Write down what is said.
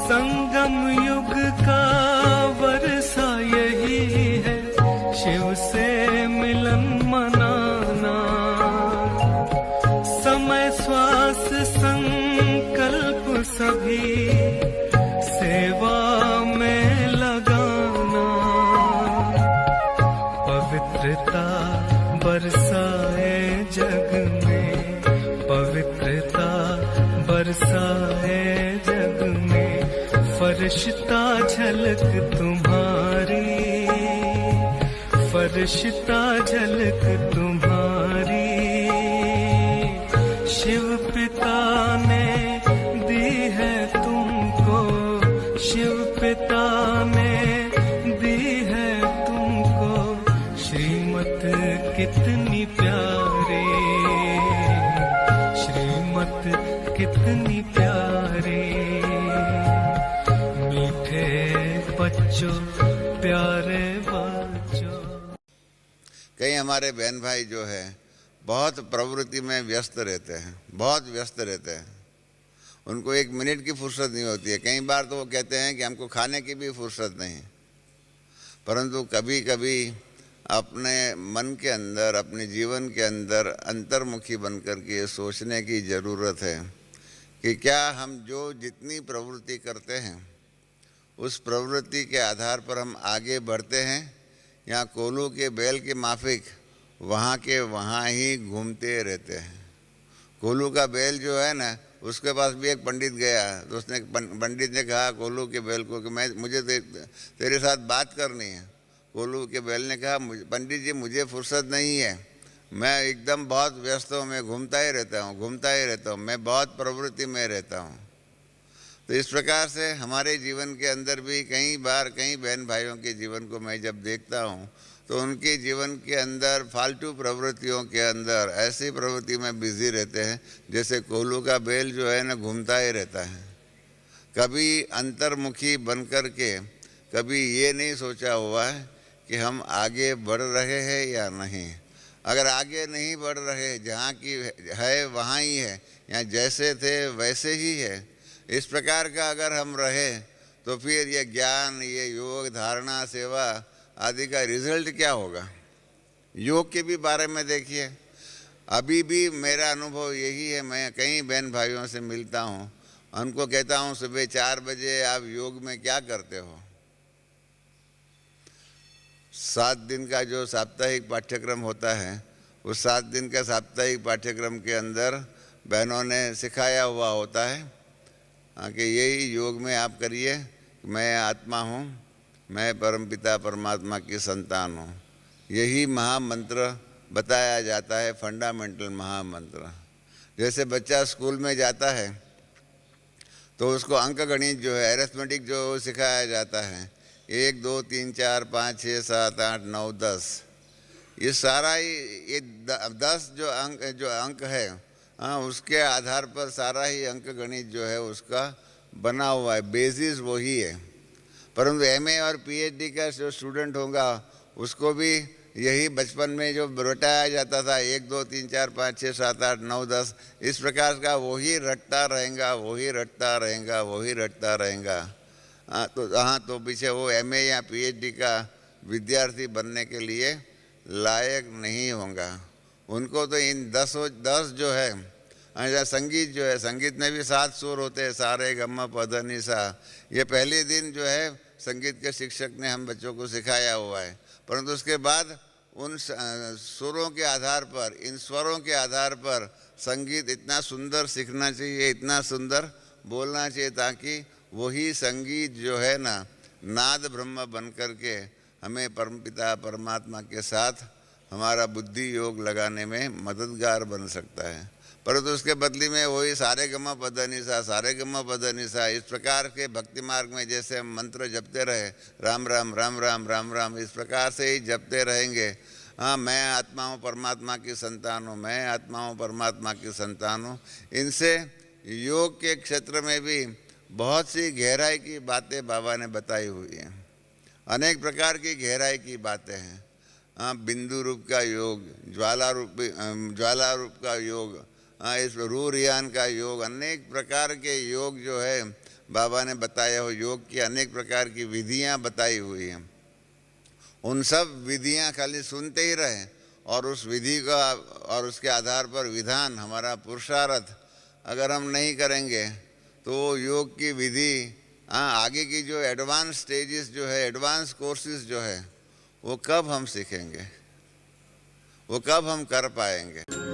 संगम युग का वर्षा यही है, शिव से मिलन मनाना। समय श्वास संकल्प सभी सेवा में लगाना। पवित्रता बरसाए जग में, पवित्रता बरसाए जग में। फरिश्ता झलक तुम्हारी, फरिश्ता झलक तुम्हारी। शिव पिता ने दी है तुमको, शिव पिता ने दी है तुमको श्रीमत कितनी प्यारी, श्रीमत कितनी प्यारी। मीठे बच्चों प्यारे बच्चों। कई हमारे बहन भाई जो है बहुत प्रवृत्ति में व्यस्त रहते हैं, बहुत व्यस्त रहते हैं। उनको एक मिनट की फुर्सत नहीं होती है। कई बार तो वो कहते हैं कि हमको खाने की भी फुर्सत नहीं। परंतु कभी कभी अपने मन के अंदर, अपने जीवन के अंदर अंतर्मुखी बनकर के ये सोचने की ज़रूरत है कि क्या हम जो जितनी प्रवृत्ति करते हैं उस प्रवृत्ति के आधार पर हम आगे बढ़ते हैं, या कोल्हू के बैल के माफिक वहाँ के वहाँ ही घूमते रहते हैं। कोल्हू का बैल जो है ना, उसके पास भी एक पंडित गया तो उसने पंडित ने कहा कोल्हू के बैल को कि मुझे तेरे साथ बात करनी है। कोल्हू के बैल ने कहा पंडित जी मुझे फुर्सत नहीं है, मैं एकदम बहुत व्यस्त हूँ, मैं घूमता ही रहता हूँ, घूमता ही रहता हूँ, मैं बहुत प्रवृत्ति में रहता हूँ। तो इस प्रकार से हमारे जीवन के अंदर भी कई बार कई बहन भाइयों के जीवन को मैं जब देखता हूँ तो उनके जीवन के अंदर फालतू प्रवृत्तियों के अंदर ऐसी प्रवृत्ति में बिजी रहते हैं जैसे कोल्हू का बैल जो है ना घूमता ही रहता है। कभी अंतर्मुखी बन कर के कभी ये नहीं सोचा हुआ है कि हम आगे बढ़ रहे हैं या नहीं। अगर आगे नहीं बढ़ रहे, जहाँ की है वहाँ ही है, या जैसे थे वैसे ही है, इस प्रकार का अगर हम रहे तो फिर ये ज्ञान, ये योग, धारणा, सेवा आदि का रिजल्ट क्या होगा। योग के भी बारे में देखिए, अभी भी मेरा अनुभव यही है। मैं कई बहन भाइयों से मिलता हूँ, उनको कहता हूँ सुबह 4 बजे आप योग में क्या करते हो। 7 दिन का जो साप्ताहिक पाठ्यक्रम होता है, उस 7 दिन का साप्ताहिक पाठ्यक्रम के अंदर बहनों ने सिखाया हुआ होता है कि यही योग में आप करिए, मैं आत्मा हूँ, मैं परमपिता परमात्मा की संतान हूँ। यही महामंत्र बताया जाता है, फंडामेंटल महामंत्र। जैसे बच्चा स्कूल में जाता है तो उसको अंक गणित जो है, अरिथमेटिक जो सिखाया जाता है, 1 2 3 4 5 6 7 8 9 10, ये सारा ही ये 10 जो अंक है, उसके आधार पर सारा ही अंक गणित जो है उसका बना हुआ है, बेसिस वही है। परंतु एमए और पीएचडी का जो स्टूडेंट होगा उसको भी यही बचपन में जो रटाया जाता था, 1 2 3 4 5 6 7 8 9 10, इस प्रकार का वही रटता रहेगा, वही रटता रहेगा, वही रटता रहेगा। तो पीछे वो एमए या पीएचडी का विद्यार्थी बनने के लिए लायक नहीं होगा। उनको तो इन 10 जो है, संगीत जो है, संगीत में भी 7 सुर होते हैं, सा रे ग म प ध नि सा। ये पहले दिन जो है संगीत के शिक्षक ने हम बच्चों को सिखाया हुआ है, परंतु उसके बाद उन सुरों के आधार पर, इन स्वरों के आधार पर संगीत इतना सुंदर सीखना चाहिए, इतना सुंदर बोलना चाहिए, ताकि वही संगीत जो है ना नाद ब्रह्म बन कर के हमें परमपिता परमात्मा के साथ हमारा बुद्धि योग लगाने में मददगार बन सकता है। परंतु उसके बदले में वही सारे गमा पदनिसा, सारे गमा पदनिसा, इस प्रकार के भक्ति मार्ग में जैसे हम मंत्र जपते रहे, राम राम राम राम राम राम, इस प्रकार से ही जपते रहेंगे। हाँ, मैं आत्मा हूँ, परमात्मा की संतान हूँ, मैं आत्मा हूँ, परमात्मा की संतान हूँ। इनसे योग के क्षेत्र में भी बहुत सी गहराई की बातें बाबा ने बताई हुई हैं। अनेक प्रकार की गहराई की बातें हैं। बिंदु रूप का योग, ज्वाला रूप का योग, इस रू रियान का योग, अनेक प्रकार के योग जो है बाबा ने बताया हो, योग की अनेक प्रकार की विधियां बताई हुई हैं। उन सब विधियां खाली सुनते ही रहे और उस विधि का और उसके आधार पर विधान हमारा पुरुषार्थ अगर हम नहीं करेंगे तो योग की विधि आगे की जो एडवांस स्टेजेस जो है, एडवांस कोर्सेज जो है, वो कब हम सीखेंगे, वो कब हम कर पाएंगे।